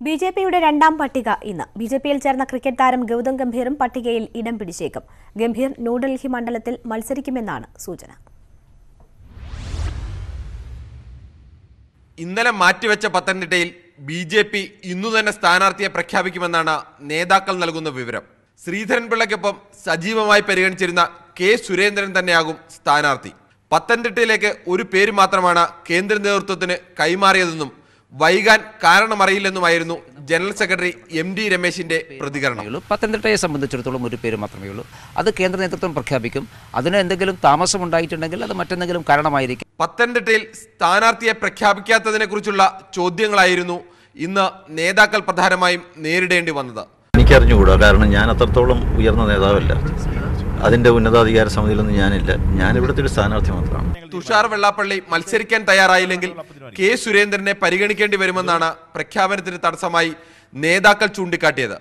ബിജെപിയുടെ രണ്ടാം പട്ടിക ഇന്ന്. ബിജെപിയിൽ ചേർന്ന ക്രിക്കറ്റ് താരം ഗൗതം ഗംഭീറും പട്ടികയിൽ ഇടം പിടിച്ചേക്കും. ഗംഭീർ ന്യൂഡൽഹി മണ്ഡലത്തിൽ മത്സരിക്കുമെന്നാണ് സൂചന. ഇന്നലെ മാറ്റിവെച്ച പത്തനംതിട്ടയിൽ ബിജെപി ഇന്നു തന്നെ സ്ഥാനാർത്ഥിയെ പ്രഖ്യാപിക്കുമെന്നാണ് നേതാക്കൾ നൽകുന്ന വിവരം. ശ്രീധരൻപിള്ളയ്ക്കൊപ്പം സജീവമായി പരിഗണിച്ചിരുന്ന കെ സുരേന്ദ്രൻ തന്നെയാകും സ്ഥാനാർത്ഥി. പത്തനംതിട്ടയിലേക്ക് ഒരു പേര് മാത്രമാണ് കേന്ദ്ര നേതൃത്വത്തിന് കൈമാറിയതെന്നും വൈകാൻ കാരണമറിയില്ലെന്നുമായിരുന്നു ജനറൽ സെക്രട്ടറി MD രമേശിന്റെ പ്രതികരണം. പത്തനംതിട്ടയെ സംബന്ധിച്ചിടത്തോളം ഒരു പേര് മാത്രമേ ഉള്ളൂ. അത് കേന്ദ്ര നേതൃത്വം പ്രഖ്യാപിക്കും. അതിന് എന്തെങ്കിലും താമസം ഉണ്ടായിട്ടുണ്ടെങ്കിൽ അത് മറ്റെന്തെങ്കിലും കാരണമായിരിക്കും. പത്തനംതിട്ടയിൽ സ്ഥാനാർത്ഥിയെ പ്രഖ്യാപിക്കാത്തതിനെ കുറിച്ചുള്ള ചോദ്യങ്ങളായിരുന്നു ഇന്ന് നേതാക്കൾ പ്രധാനമായും നേരിടേണ്ടി വന്നത്. എനിക്കറിഞ്ഞുകൂടാ, കാരണം ഞാൻ അത്രത്തോളം ഉയർന്ന നേതാവല്ല. അതിന്റെ ഉന്നതാധികാര സമിതിയിലൊന്നും ഞാനില്ല. ഞാൻ ഇവിടുത്തെ ഒരു സ്ഥാനാർത്ഥി മാത്രമാണ്. തുഷാർ വെള്ളാപ്പള്ളി മത്സരിക്കാൻ തയ്യാറായില്ലെങ്കിൽ കെ സുരേന്ദ്രനെ പരിഗണിക്കേണ്ടി വരുമെന്നാണ് പ്രഖ്യാപനത്തിന് തടസ്സമായി നേതാക്കൾ ചൂണ്ടിക്കാട്ടിയത്.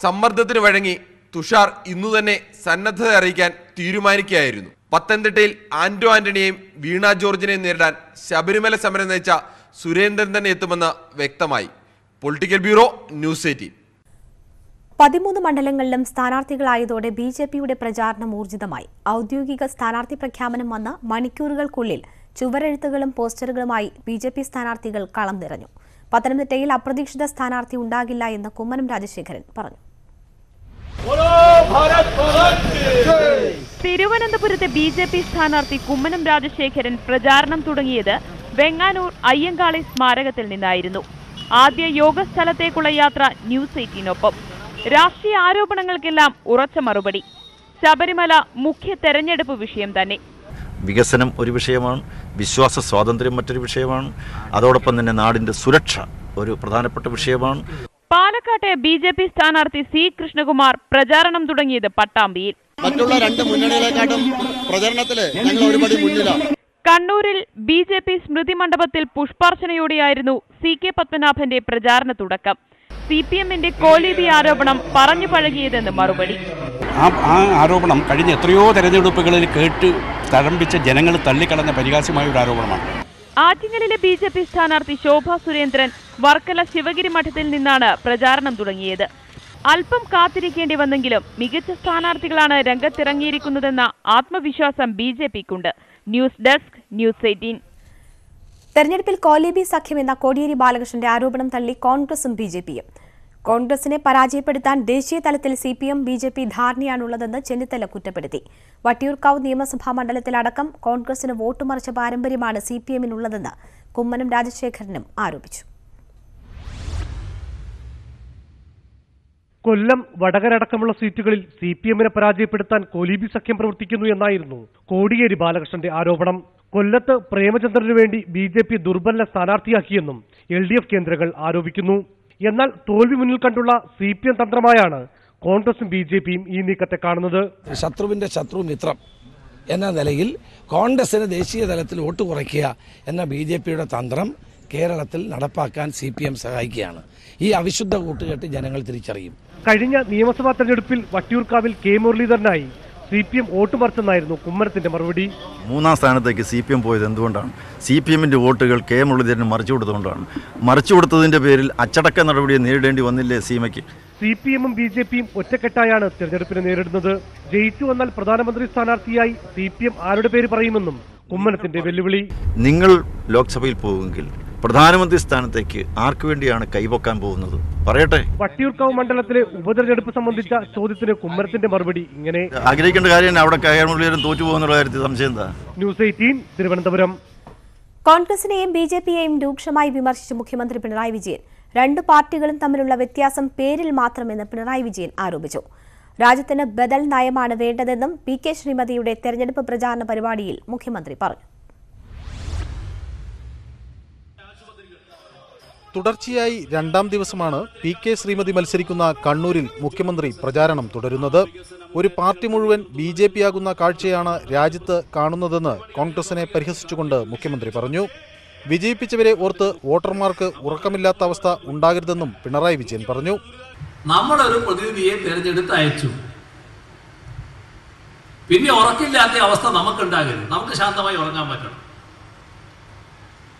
സമ്മർദ്ദത്തിന് വഴങ്ങി തുഷാർ ഇന്നു തന്നെ സന്നദ്ധത അറിയിക്കാൻ തീരുമാനിക്കുകയായിരുന്നു. പത്തനംതിട്ടയിൽ ആന്റോ ആന്റണിയെയും വീണ ജോർജിനെയും നേരിടാൻ ശബരിമല സമരം നയിച്ച സുരേന്ദ്രൻ തന്നെ എത്തുമെന്ന് വ്യക്തമായി. Political bureau, news 18. 13 മണ്ഡലങ്ങളിലും സ്ഥാനാർത്ഥികളായതോടെ ബിജെപിയുടെ പ്രചാരണം ഊർജിതമായി. ഔദ്യോഗിക സ്ഥാനാർത്ഥി പ്രഖ്യാപനം വന്ന മണിക്കൂറുകൾക്കുള്ളിൽ ചുവരെഴുത്തുകളും പോസ്റ്ററുകളുമായി ബിജെപി സ്ഥാനാർത്ഥികൾ കളം നിറഞ്ഞു. പത്തനംതിട്ടയിൽ അപ്രതീക്ഷിത സ്ഥാനാർത്ഥി ഉണ്ടാകില്ല എന്ന് കുമ്മനം രാജശേഖരൻ പറഞ്ഞു. തിരുവനന്തപുരത്തെ ബിജെപി സ്ഥാനാർത്ഥി കുമ്മനം രാജശേഖരൻ പ്രചാരണം തുടങ്ങിയത് വെങ്ങാനൂർ അയ്യങ്കാളി സ്മാരകത്തിൽ നിന്നായിരുന്നു. ആദ്യ യോഗസ്ഥലത്തേക്കുള്ള യാത്ര ന്യൂസ് 18-നൊപ്പം. രാഷ്ട്രീയ ആരോപണങ്ങൾക്കെല്ലാം ഉറച്ച മറുപടി. ശബരിമല മുഖ്യ തെരഞ്ഞെടുപ്പ് വിഷയം തന്നെ. വികസനം ഒരു വിഷയമാണ്, വിശ്വാസ സ്വാതന്ത്ര്യം മറ്റൊരു വിഷയമാണ്, അതോടൊപ്പം തന്നെ നാടിന്റെ സുരക്ഷ ഒരു പ്രധാനപ്പെട്ട വിഷയമാണ്. പാലക്കാട്ടെ ബിജെപി സ്ഥാനാർത്ഥി C. കൃഷ്ണകുമാർ പ്രചാരണം തുടങ്ങിയത് പട്ടാമ്പിയിൽ. മറ്റുള്ള രണ്ട് മുന്നണികളെക്കാട്ടും പ്രചരണത്തില് ഞങ്ങൾ ഒരുപടി മുന്നിലാണ്. കണ്ണൂരിൽ ബിജെപി സ്മൃതി മണ്ഡപത്തിൽ പുഷ്പാർച്ചനയോടെയായിരുന്നു CK പത്മനാഭന്റെ പ്രചാരണ തുടക്കം. CPM-ന്റെ കോലീബി ആരോപണം പറഞ്ഞു പഴകിയതെന്ന് മറുപടി. ആ ആരോപണം കഴിഞ്ഞ എത്രയോ തെരഞ്ഞെടുപ്പുകളിൽ കേട്ട് തഴമ്പിച്ച ജനങ്ങൾ തള്ളിക്കളഞ്ഞ പരിഹാസ്യമായ ഒരു ആരോപണമാണ്. ആറ്റിങ്ങലിലെ ബിജെപി സ്ഥാനാർത്ഥി ശോഭ സുരേന്ദ്രൻ വർക്കല ശിവഗിരി മഠത്തിൽ നിന്നാണ് പ്രചാരണം തുടങ്ങിയത്. അല്പം കാത്തിരിക്കേണ്ടി വന്നെങ്കിലും മികച്ച സ്ഥാനാർത്ഥികളാണ് രംഗത്തിറങ്ങിയിരിക്കുന്നതെന്ന ആത്മവിശ്വാസം ബിജെപിക്കുണ്ട്. News desk, news 18. തെരഞ്ഞെടുപ്പിൽ കോലീബി സഖ്യമെന്ന കോടിയേരി ബാലകൃഷ്ണന്റെ ആരോപണം തള്ളി കോൺഗ്രസും ബിജെപിയും. കോൺഗ്രസിനെ പരാജയപ്പെടുത്താൻ ദേശീയ തലത്തിൽ CPM BJP ധാരണയാണുള്ളതെന്ന് ചെന്നിത്തല കുറ്റപ്പെടുത്തി. വട്ടിയൂർക്കാവ് നിയമസഭാ മണ്ഡലത്തിലടക്കം കോൺഗ്രസിന് വോട്ട് മറിച്ച പാരമ്പര്യമാണ് CPM-നുള്ളതെന്ന് കുമ്മനം രാജശേഖരനും ആരോപിച്ചു. കൊല്ലം, വടകര അടക്കമുള്ള സീറ്റുകളിൽ CPM-നെ പരാജയപ്പെടുത്താൻ കോലീബി സഖ്യം പ്രവർത്തിക്കുന്നു എന്നായിരുന്നു കോടിയേരി ബാലകൃഷ്ണന്റെ ആരോപണം. കൊല്ലത്ത് പ്രേമചന്ദ്രനു വേണ്ടി BJP ദുർബല സ്ഥാനാർത്ഥിയാക്കിയെന്നും LDF കേന്ദ്രങ്ങൾ ആരോപിക്കുന്നു. എന്നാൽ തോൽവി മുന്നിൽ കണ്ടുള്ള CPM തന്ത്രമായാണ് കോൺഗ്രസും BJP-യും ഈ നീക്കത്തെ കാണുന്നത്. ശത്രുവിന്റെ ശത്രു മിത്രം എന്ന നിലയിൽ കോൺഗ്രസിന് ദേശീയ തലത്തിൽ വോട്ട് കുറയ്ക്കുക എന്ന BJP-യുടെ തന്ത്രം കേരളത്തിൽ നടപ്പാക്കാൻ CPM സഹായിക്കുകയാണ്. ഈ അവിശുദ്ധ കൂട്ടുകെട്ട് ജനങ്ങൾ തിരിച്ചറിയും. കഴിഞ്ഞ നിയമസഭാ തെരഞ്ഞെടുപ്പിൽ വട്ടിയൂർക്കാവിൽ K. മുരളീധരനായി CPM വോട്ട് മറിച്ചെന്നായിരുന്നു കുമ്മനത്തിന്റെ മറുപടി. 3ാം സ്ഥാനത്തേക്ക് CPM പോയത് എന്തുകൊണ്ടാണ്? CPM-ന്റെ വോട്ടുകൾ K. മുരളീധരന് മറിച്ചു കൊടുത്തുകൊണ്ടാണ്. മറിച്ചു കൊടുത്തതിന്റെ പേരിൽ അച്ചടക്ക നടപടിയെ നേരിടേണ്ടി വന്നില്ലേ സീമയ്ക്ക്? CPM-ഉം BJP-യും ഒറ്റക്കെട്ടായാണ് തെരഞ്ഞെടുപ്പിനെ നേരിടുന്നത്. ജയിച്ചു വന്നാൽ പ്രധാനമന്ത്രി സ്ഥാനാർത്ഥിയായി CPM ആരുടെ പേര് പറയുമെന്നും കുമ്മനത്തിന്റെ വെല്ലുവിളി. നിങ്ങൾ ലോക്സഭയിൽ പോകുമെങ്കിൽ പ്രധാനമന്ത്രി സ്ഥാനത്തേക്ക് ആർക്കു വേണ്ടിയാണ് കൈപൊക്കാൻ പോകുന്നത്? പറയട്ടെ. വട്ടിയൂർക്കാവ് മണ്ഡലത്തിലെ ഉപതെരഞ്ഞെടുപ്പ് സംബന്ധിച്ച ചോദ്യത്തിന് കുമ്മനത്തിന്റെ മറുപടി ഇങ്ങനെ. ആഗ്രഹിക്കേണ്ട കാര്യം അവിടെ മുരളീധരൻ തോറ്റുപോകുന്നുള്ള കാര്യത്തിൽ സംശയം എന്താ? ന്യൂസ് 18 തിരുവനന്തപുരം. കോൺഗ്രസിനെയും BJP-യെയും രൂക്ഷമായി വിമർശിച്ച മുഖ്യമന്ത്രി പിണറായി വിജയൻ. രണ്ടു പാർട്ടികളും തമ്മിലുള്ള വ്യത്യാസം പേരിൽ മാത്രമെന്ന് പിണറായി വിജയൻ ആരോപിച്ചു. രാജ്യത്തിന് ബദൽ നയമാണ് വേണ്ടതെന്നും PK ശ്രീമതിയുടെ തെരഞ്ഞെടുപ്പ് പ്രചാരണ പരിപാടിയിൽ മുഖ്യമന്ത്രി പറഞ്ഞു. തുടർച്ചയായി രണ്ടാം ദിവസമാണ് PK ശ്രീമതി മത്സരിക്കുന്ന കണ്ണൂരിൽ മുഖ്യമന്ത്രി പ്രചാരണം തുടരുന്നത്. ഒരു പാർട്ടി മുഴുവൻ BJP ആകുന്ന കാഴ്ചയാണ് രാജ്യത്ത് കാണുന്നതെന്ന് കോൺഗ്രസിനെ പരിഹസിച്ചുകൊണ്ട് മുഖ്യമന്ത്രി പറഞ്ഞു. വിജയിപ്പിച്ചവരെ ഓർത്ത് വോട്ടർമാർക്ക് ഉറക്കമില്ലാത്ത അവസ്ഥ ഉണ്ടാകരുതെന്നും പിണറായി വിജയൻ പറഞ്ഞു. നമ്മളൊരു പ്രതിനിധിയെ തിരഞ്ഞെടുത്ത് അയച്ചു, പിന്നെ ഉറക്കില്ലാത്ത അവസ്ഥ നമുക്കുണ്ടാകരുത്. നമുക്ക് ശാന്തമായി ഉറങ്ങാൻ പറ്റണം.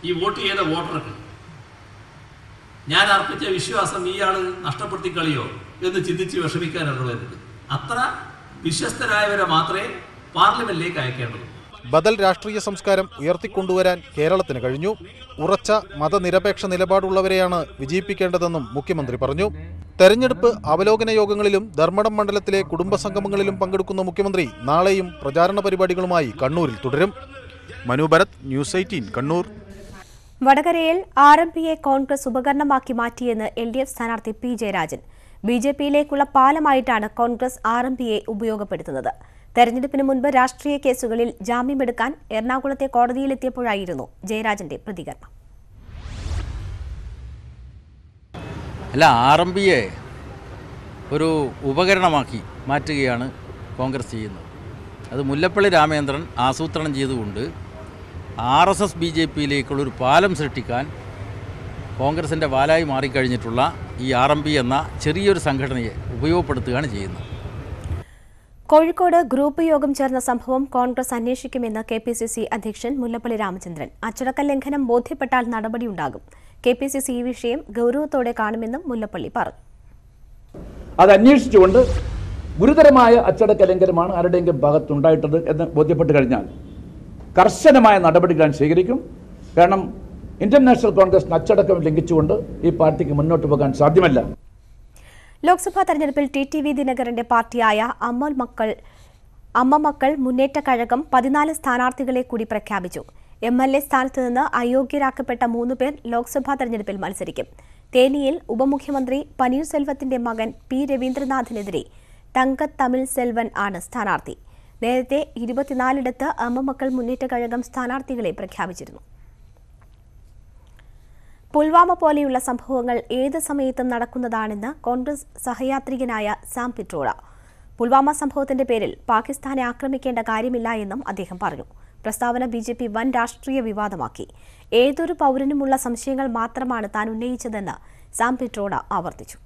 ഈ വോട്ട് ചെയ്ത വോട്ടർക്ക് ഞാൻ അർപ്പിച്ച വിശ്വാസം ഇയാൾ നഷ്ടപ്പെടുത്തി കളിയോ എന്ന് ചിന്തിച്ച് വിഷമിക്കാൻ ഇടവരുത്. അത്ര വിശ്വസ്തരായവരെ മാത്രമേ പാർലമെന്റിലേക്ക് അയക്കേണ്ടത്. ബദൽ രാഷ്ട്രീയ സംസ്കാരം ഉയർത്തിക്കൊണ്ടുവരാൻ കേരളത്തിന് കഴിഞ്ഞു. ഉറച്ച മതനിരപേക്ഷ നിലപാടുള്ളവരെയാണ് വിജയിപ്പിക്കേണ്ടതെന്നും മുഖ്യമന്ത്രി പറഞ്ഞു. തെരഞ്ഞെടുപ്പ് അവലോകന യോഗങ്ങളിലും ധർമ്മടം മണ്ഡലത്തിലെ കുടുംബസംഗമങ്ങളിലും പങ്കെടുക്കുന്ന മുഖ്യമന്ത്രി നാളെയും പ്രചാരണ പരിപാടികളുമായി കണ്ണൂരിൽ തുടരും. മനു ഭരത്, ന്യൂസ് 18 കണ്ണൂർ. വടകരയിൽ RMPയെ കോൺഗ്രസ് ഉപകരണമാക്കി മാറ്റിയെന്ന് LDF സ്ഥാനാർത്ഥി P. ജയരാജൻ. BJPയിലേക്കുള്ള പാലമായിട്ടാണ് കോൺഗ്രസ് RMPയെ ഉപയോഗപ്പെടുത്തുന്നത്. തെരഞ്ഞെടുപ്പിന് മുൻപ് രാഷ്ട്രീയ കേസുകളിൽ ജാമ്യമെടുക്കാൻ എറണാകുളത്തെ കോടതിയിലെത്തിയപ്പോഴായിരുന്നു ജയരാജന്റെ പ്രതികരണം. അല്ല, RMPയെ ഒരു ഉപകരണമാക്കി മാറ്റുകയാണ് കോൺഗ്രസ് ചെയ്യുന്നത്. അത് മുല്ലപ്പള്ളി രാമചന്ദ്രൻ ആസൂത്രണം ചെയ്തുകൊണ്ട് RSS BJPയിലേക്കുള്ളൊരു പാലം സൃഷ്ടിക്കാൻ കോൺഗ്രസിൻ്റെ വാലായി മാറിക്കഴിഞ്ഞിട്ടുള്ള ഈ RMP എന്ന ചെറിയൊരു സംഘടനയെ ഉപയോഗപ്പെടുത്തുകയാണ് ചെയ്യുന്നത്. കോഴിക്കോട് ഗ്രൂപ്പ് യോഗം ചേർന്ന സംഭവം കോൺഗ്രസ് അന്വേഷിക്കുമെന്ന് KPCC അധ്യക്ഷൻ മുല്ലപ്പള്ളി രാമചന്ദ്രൻ. അച്ചടക്ക ലംഘനം ബോധ്യപ്പെട്ടാൽ നടപടിയുണ്ടാകും. KPCC ഈ വിഷയം ഗൗരവത്തോടെ കാണുമെന്നും മുല്ലപ്പള്ളി പറഞ്ഞു. അത് അന്വേഷിച്ചുകൊണ്ട് ഗുരുതരമായ അച്ചടക്ക ലംഘനമാണ് ആരുടെയെങ്കിലും ഭാഗത്തുണ്ടായിട്ടത് എന്ന് ബോധ്യപ്പെട്ട് കഴിഞ്ഞാൽ കർശനമായ നടപടികൾ സ്വീകരിക്കും. കാരണം ഇന്ത്യൻ നാഷണൽ കോൺഗ്രസ് അച്ചടക്കം ലംഘിച്ചുകൊണ്ട് ഈ പാർട്ടിക്ക് മുന്നോട്ട് പോകാൻ സാധ്യമല്ല. ലോക്സഭാ തെരഞ്ഞെടുപ്പിൽ TTV ദിനകരന്റെ പാർട്ടിയായ അമ്മ മക്കൾ മുന്നേറ്റ കഴകം 14 സ്ഥാനാർത്ഥികളെ കൂടി പ്രഖ്യാപിച്ചു. MLA സ്ഥാനത്ത് നിന്ന് അയോഗ്യരാക്കപ്പെട്ട 3 പേർ ലോക്സഭാ തെരഞ്ഞെടുപ്പിൽ മത്സരിക്കും. തേനിയിൽ ഉപമുഖ്യമന്ത്രി പനീർസെൽവത്തിന്റെ മകൻ P. രവീന്ദ്രനാഥിനെതിരെ തങ്കത്തമിഴ് സെൽവൻ ആണ് സ്ഥാനാർത്ഥി. നേരത്തെ 24 അമ്മ മക്കൾ മുന്നേറ്റ കഴകം സ്ഥാനാർത്ഥികളെ പ്രഖ്യാപിച്ചിരുന്നു. പുൽവാമ പോലെയുള്ള സംഭവങ്ങൾ ഏത് സമയത്തും നടക്കുന്നതാണെന്ന് കോൺഗ്രസ് സഹയാത്രികനായ സാം പിട്രോഡ. പുൽവാമ സംഭവത്തിന്റെ പേരിൽ പാകിസ്ഥാനെ ആക്രമിക്കേണ്ട കാര്യമില്ല എന്നും അദ്ദേഹം പറഞ്ഞു. പ്രസ്താവന BJP വൻ രാഷ്ട്രീയ വിവാദമാക്കി. ഏതൊരു പൗരനുമുള്ള സംശയങ്ങൾ മാത്രമാണ് താൻ ഉന്നയിച്ചതെന്ന് സാം പിട്രോഡ ആവർത്തിച്ചു.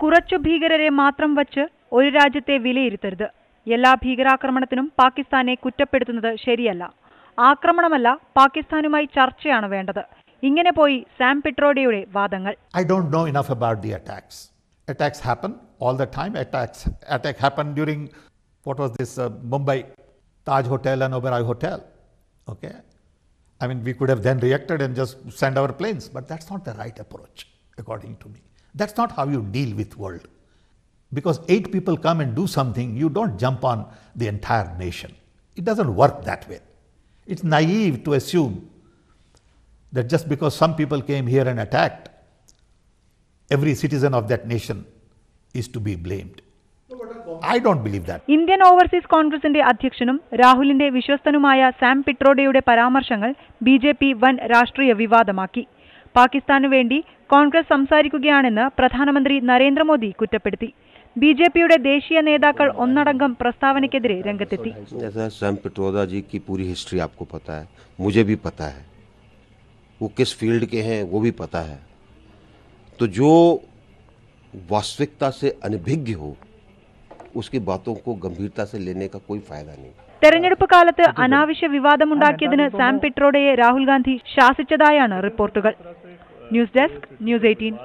കുറച്ചു ഭീകരരെ മാത്രം വച്ച് ഒരു രാജ്യത്തെ വിലയിരുത്തരുത്. എല്ലാ ഭീകരാക്രമണത്തിനും പാകിസ്ഥാനെ കുറ്റപ്പെടുത്തുന്നത് ശരിയല്ല. ആക്രമണമല്ല, പാകിസ്ഥാനുമായി ചർച്ചയാണ് വേണ്ടത്. ഇങ്ങനെ പോയി സാം പിട്രോഡയുടെ വാദങ്ങൾ. I don't know enough about the attacks. Attacks happen all the time. Attack happened during what was this Mumbai Taj Hotel and Oberoi Hotel. Okay, I mean we could have then reacted and just send our planes, but that's not the right approach according to me. That's not how you deal with world. Because 8 people come and do something, you don't jump on the entire nation. It doesn't work that way. It's naive to assume that just because some people came here and attacked, every citizen of that nation is to be blamed. I don't believe that. Indian overseas കോൺഗ്രസിന്റെ അധ്യക്ഷനും രാഹുലിന്റെ വിശ്വസ്തനുമായ Sam പിട്രോഡയുടെ പരാമർശങ്ങൾ BJP വൻ രാഷ്ട്രീയ വിവാദമാക്കി. പാകിസ്ഥാനു വേണ്ടി കോൺഗ്രസ് സംസാരിക്കുകയാണെന്ന് പ്രധാനമന്ത്രി നരേന്ദ്രമോദി കുറ്റപ്പെടുത്തി. BJPയുടെ ദേശീയ നേതാക്കൾ ഒന്നടങ്കം പ്രസ്താവനയ്ക്കെതിരെ രംഗത്തെത്തി. സാം പിട്രോഡा जी की पूरी हिस्ट्री आपको पता है, मुझे भी पता है, वो किस फील्ड के हैं वो भी पता है. तो जो वास्तविकता से अनभिज्ञ हो उसकी बातों को गंभीरता से लेने का कोई फायदा नहीं. തെരഞ്ഞെടുപ്പ് കാലത്ത് അനാവശ്യ വിവാദമുണ്ടാക്കിയതിന് സാം പിട്രോഡയെ രാഹുൽ ഗാന്ധി ശാസിച്ചതായാണ് റിപ്പോർട്ടുകൾ. News desk, news 18.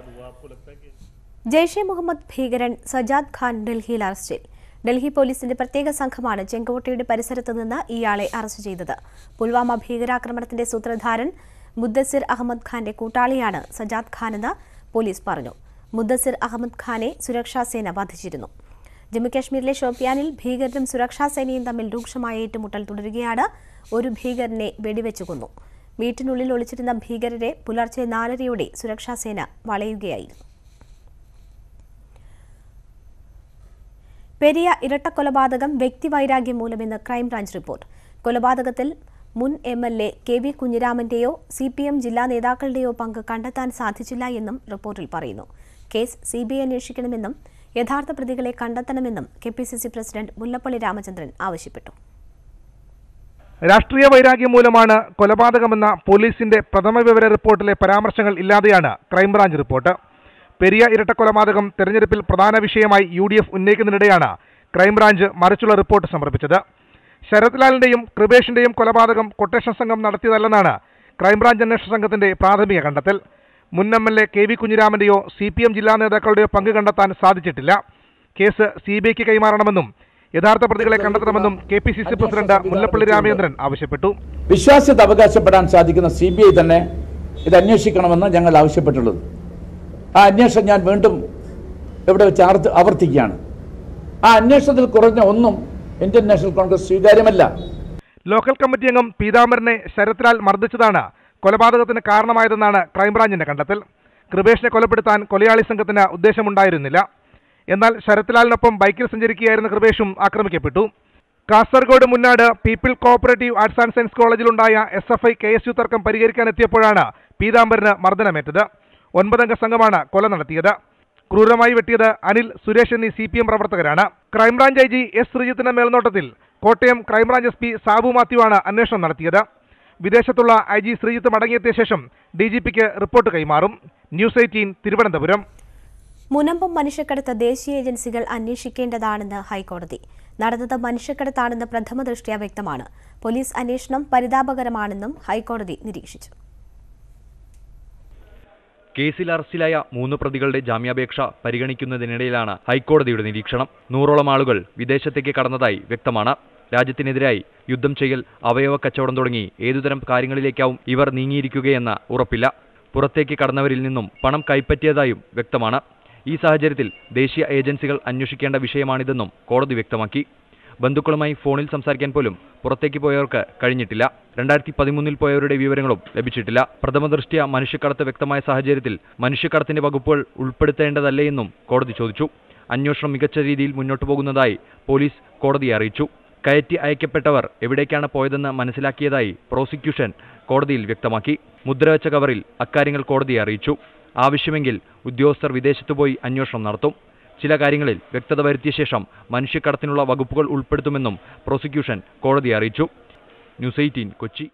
Jaish Mohammed ഭീകരൻ സജാദ് ഖാൻ ഡൽഹിയിൽ അറസ്റ്റിൽ. ഡൽഹി പോലീസിന്റെ പ്രത്യേക സംഘമാണ് ചെങ്കോട്ടയുടെ പരിസരത്ത് നിന്ന് ഇയാളെ അറസ്റ്റ് ചെയ്തത്. പുൽവാമ ഭീകരാക്രമണത്തിന്റെ സൂത്രധാരൻ മുദ്ദസിർ അഹമ്മദ് ഖാന്റെ കൂട്ടാളിയാണ് സജാദ് ഖാനെന്ന് പോലീസ് പറഞ്ഞു. മുദ്ദസിർ അഹമ്മദ് ഖാനെ സുരക്ഷാസേന വധിച്ചിരുന്നു. ജമ്മുകാശ്മീരിലെ ഷോപ്പിയാനിൽ ഭീകരരും സുരക്ഷാസേനയും തമ്മിൽ രൂക്ഷമായ ഏറ്റുമുട്ടൽ തുടരുകയാണ്. ഒരു ഭീകരനെ വെടിവെച്ചു കൊന്നു. വീട്ടിനുള്ളിൽ ഒളിച്ചിരുന്ന ഭീകരരെ പുലർച്ചെ 4:30 സുരക്ഷാസേന വളയുകയായിരുന്നു. പെരിയ ഇരട്ടക്കൊലപാതകം വ്യക്തിവൈരാഗ്യം മൂലമെന്ന് ക്രൈംബ്രാഞ്ച് റിപ്പോർട്ട്. കൊലപാതകത്തിൽ മുൻ MLA KV കുഞ്ഞിരാമന്റെയോ CPM ജില്ലാ നേതാക്കളുടെയോ പങ്ക് കണ്ടെത്താൻ സാധിച്ചില്ല എന്നും റിപ്പോർട്ടിൽ പറയുന്നു. കേസ് CBI അന്വേഷിക്കണമെന്നും യഥാർത്ഥ പ്രതികളെ കണ്ടെത്തണമെന്നും KPCC പ്രസിഡന്റ് മുല്ലപ്പള്ളി രാമചന്ദ്രൻ ആവശ്യപ്പെട്ടു. രാഷ്ട്രീയ വൈരാഗ്യം മൂലമാണ് കൊലപാതകമെന്ന പോലീസിന്റെ പ്രഥമ വിവര റിപ്പോർട്ടിലെ പരാമർശങ്ങൾ ഇല്ലാതെയാണ് ക്രൈംബ്രാഞ്ച് റിപ്പോർട്ട്. പെരിയ ഇരട്ടക്കൊലപാതകം തെരഞ്ഞെടുപ്പിൽ പ്രധാന വിഷയമായി UDF ഉന്നയിക്കുന്നതിനിടെയാണ് ക്രൈംബ്രാഞ്ച് മറിച്ചുള്ള റിപ്പോർട്ട് സമർപ്പിച്ചത്. ശരത് ലാലിന്റെയും കൃപേഷിന്റെയും കൊലപാതകം കൊട്ടേഷൻ സംഘം നടത്തിയതല്ലെന്നാണ് ക്രൈംബ്രാഞ്ച് അന്വേഷണ സംഘത്തിന്റെ പ്രാഥമിക കണ്ടെത്തൽ. മുൻ MLA KV കുഞ്ഞിരാമന്റെയോ CPM ജില്ലാ നേതാക്കളുടെയോ പങ്ക് കണ്ടെത്താൻ സാധിച്ചിട്ടില്ല. കേസ് CBIക്ക് കൈമാറണമെന്നും യഥാർത്ഥ പ്രതികളെ കണ്ടെത്തണമെന്നും KPCC പ്രസിഡന്റ് മുല്ലപ്പള്ളി രാമചന്ദ്രൻ ആവശ്യപ്പെട്ടു. വിശ്വാസ്യത അവകാശപ്പെടാൻ സാധിക്കുന്ന CBI തന്നെ ഇത് അന്വേഷിക്കണമെന്ന് ഞങ്ങൾ ആവശ്യപ്പെട്ടുള്ളത്. ആ അന്വേഷണം ഞാൻ വീണ്ടും ഇവിടെ വെച്ച് ആവർത്തിക്കുകയാണ്. ആ അന്വേഷണത്തിൽ കുറഞ്ഞ ഒന്നും ഇന്ത്യൻ നാഷണൽ കോൺഗ്രസ് സ്വീകാര്യമല്ല. ലോക്കൽ കമ്മിറ്റി അംഗം പീതാംബരനെ ശരത്ലാൽ മർദ്ദിച്ചതാണ് കൊലപാതകത്തിന് കാരണമായതെന്നാണ് ക്രൈംബ്രാഞ്ചിന്റെ കണ്ടെത്തൽ. കൃപേഷിനെ കൊലപ്പെടുത്താൻ കൊലയാളി സംഘത്തിന് ഉദ്ദേശമുണ്ടായിരുന്നില്ല. എന്നാൽ ശരത്ലാലിനൊപ്പം ബൈക്കിൽ സഞ്ചരിക്കുകയായിരുന്ന കൃപേഷും ആക്രമിക്കപ്പെട്ടു. Kasaragod Munnad people cooperative arts and science കോളേജിലുണ്ടായ SFI KSU തർക്കം പരിഹരിക്കാനെത്തിയപ്പോഴാണ് പീതാംബരന് മർദ്ദനമേറ്റത്. 9 അംഗ സംഘമാണ് കൊല നടത്തിയത്. ക്രൂരമായി വെട്ടിയത് അനിൽ, സുരേഷ് എന്നീ CPM പ്രവർത്തകരാണ്. ക്രൈംബ്രാഞ്ച് IG S ശ്രീജിത്തിന്റെ മേൽനോട്ടത്തിൽ കോട്ടയം ക്രൈംബ്രാഞ്ച് SP സാബു മാത്യുവാണ് അന്വേഷണം നടത്തിയത്. വിദേശത്തുള്ള IG ശ്രീജിത്ത് മടങ്ങിയെത്തിയ ശേഷം DGPക്ക് റിപ്പോർട്ട് കൈമാറും. ന്യൂസ് 18 തിരുവനന്തപുരം. മുനമ്പം മനുഷ്യക്കടത്ത് ദേശീയ ഏജൻസികൾ അന്വേഷിക്കേണ്ടതാണെന്ന് ഹൈക്കോടതി. നടന്നത് മനുഷ്യക്കടത്താണെന്ന് പ്രഥമ ദൃഷ്ട്യാ വ്യക്തമാണ്. പോലീസ് അന്വേഷണം പരിതാപകരമാണെന്നും ഹൈക്കോടതി നിരീക്ഷിച്ചു. കേസിൽ അറസ്റ്റിലായ 3 പ്രതികളുടെ ജാമ്യാപേക്ഷ പരിഗണിക്കുന്നതിനിടയിലാണ് ഹൈക്കോടതിയുടെ നിരീക്ഷണം. 100ഓളം ആളുകൾ വിദേശത്തേക്ക് കടന്നതായി വ്യക്തമാണ്. രാജ്യത്തിനെതിരായി യുദ്ധം ചെയ്യൽ, അവയവ കച്ചവടം തുടങ്ങി ഏതുതരം കാര്യങ്ങളിലേക്കാവും ഇവർ നീങ്ങിയിരിക്കുകയെന്ന് ഉറപ്പില്ല. പുറത്തേക്ക് കടന്നവരിൽ നിന്നും പണം കൈപ്പറ്റിയതായും വ്യക്തമാണ്. ഈ സാഹചര്യത്തിൽ ദേശീയ ഏജൻസികൾ അന്വേഷിക്കേണ്ട വിഷയമാണിതെന്നും കോടതി വ്യക്തമാക്കി. ബന്ധുക്കളുമായി ഫോണിൽ സംസാരിക്കാൻ പോലും പുറത്തേക്ക് പോയവർക്ക് കഴിഞ്ഞിട്ടില്ല. 2013 പോയവരുടെ വിവരങ്ങളും ലഭിച്ചിട്ടില്ല. പ്രഥമ ദൃഷ്ട്യാ മനുഷ്യക്കടത്ത് വ്യക്തമായ സാഹചര്യത്തിൽ മനുഷ്യക്കടത്തിന്റെ വകുപ്പുകൾ ഉൾപ്പെടുത്തേണ്ടതല്ലേയെന്നും കോടതി ചോദിച്ചു. അന്വേഷണം മികച്ച രീതിയിൽ മുന്നോട്ടു പോകുന്നതായി പോലീസ് കോടതിയെ അറിയിച്ചു. കയറ്റി അയക്കപ്പെട്ടവർ എവിടേക്കാണ് പോയതെന്ന് മനസ്സിലാക്കിയതായി പ്രോസിക്യൂഷൻ കോടതിയിൽ വ്യക്തമാക്കി. മുദ്രവെച്ച കവറിൽ അക്കാര്യങ്ങൾ കോടതിയെ അറിയിച്ചു. ആവശ്യമെങ്കിൽ ഉദ്യോഗസ്ഥർ വിദേശത്തു പോയി അന്വേഷണം നടത്തും. ചില കാര്യങ്ങളിൽ വ്യക്തത വരുത്തിയ ശേഷം മനുഷ്യക്കടത്തിനുള്ള വകുപ്പുകൾ ഉൾപ്പെടുത്തുമെന്നും പ്രോസിക്യൂഷൻ കോടതിയെ അറിയിച്ചു. ന്യൂസ് 18 കൊച്ചി.